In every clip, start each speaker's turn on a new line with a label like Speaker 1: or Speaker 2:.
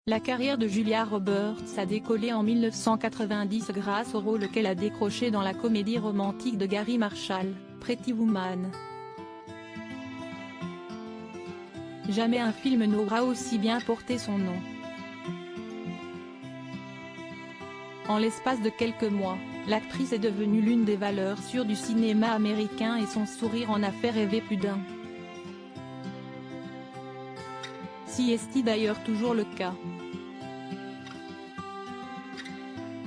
Speaker 1: La carrière de Julia Roberts a décollé en 1990 grâce au rôle qu'elle a décroché dans la comédie romantique de Gary Marshall, Pretty Woman. Jamais un film n'aura aussi bien porté son nom. En l'espace de quelques mois, l'actrice est devenue l'une des valeurs sûres du cinéma américain et son sourire en a fait rêver plus d'un. Si est d'ailleurs toujours le cas.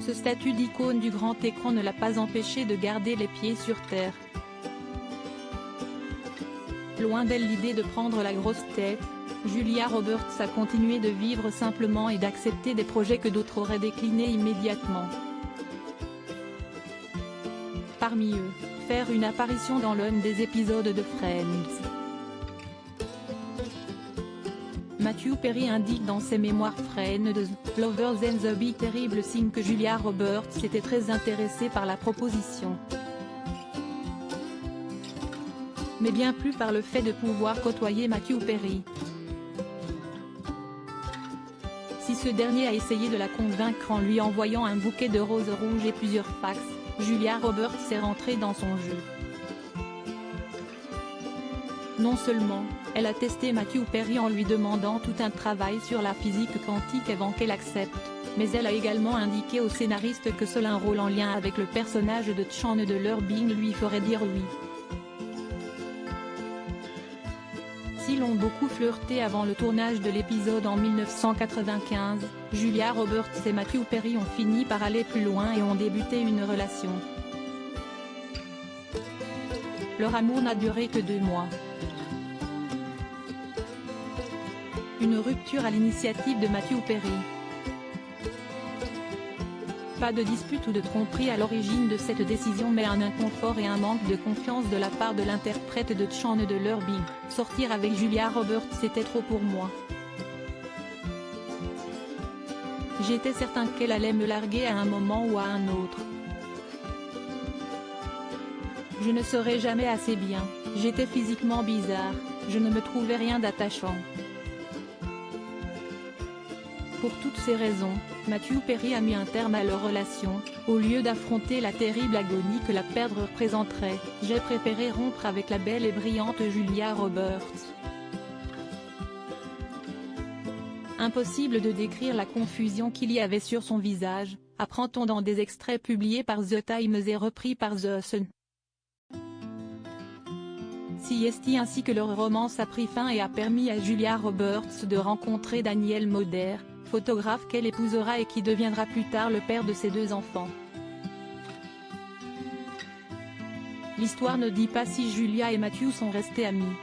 Speaker 1: Ce statut d'icône du grand écran ne l'a pas empêché de garder les pieds sur terre. Loin d'elle l'idée de prendre la grosse tête, Julia Roberts a continué de vivre simplement et d'accepter des projets que d'autres auraient déclinés immédiatement. Parmi eux, faire une apparition dans l'un des épisodes de Friends. Matthew Perry indique dans ses mémoires Friends, Lovers and the Big Terrible Thing que Julia Roberts était très intéressée par la proposition. Mais bien plus par le fait de pouvoir côtoyer Matthew Perry. Si ce dernier a essayé de la convaincre en lui envoyant un bouquet de roses rouges et plusieurs fax, Julia Roberts est rentrée dans son jeu. Non seulement, elle a testé Matthew Perry en lui demandant tout un travail sur la physique quantique avant qu'elle accepte, mais elle a également indiqué au scénariste que seul un rôle en lien avec le personnage de Chandler Bing lui ferait dire oui. S'ils ont beaucoup flirté avant le tournage de l'épisode en 1995, Julia Roberts et Matthew Perry ont fini par aller plus loin et ont débuté une relation. Leur amour n'a duré que 2 mois. Une rupture à l'initiative de Matthew Perry. Pas de dispute ou de tromperie à l'origine de cette décision mais un inconfort et un manque de confiance de la part de l'interprète de Chandler Bing. Sortir avec Julia Roberts c'était trop pour moi. J'étais certain qu'elle allait me larguer à un moment ou à un autre. Je ne serais jamais assez bien, j'étais physiquement bizarre, je ne me trouvais rien d'attachant. Pour toutes ces raisons, Matthew Perry a mis un terme à leur relation. Au lieu d'affronter la terrible agonie que la perdre représenterait, j'ai préféré rompre avec la belle et brillante Julia Roberts. Impossible de décrire la confusion qu'il y avait sur son visage, apprend-on dans des extraits publiés par The Times et repris par The Sun. CST ainsi que leur romance a pris fin et a permis à Julia Roberts de rencontrer Daniel Moder, photographe qu'elle épousera et qui deviendra plus tard le père de ses 2 enfants. L'histoire ne dit pas si Julia et Matthew sont restés amis.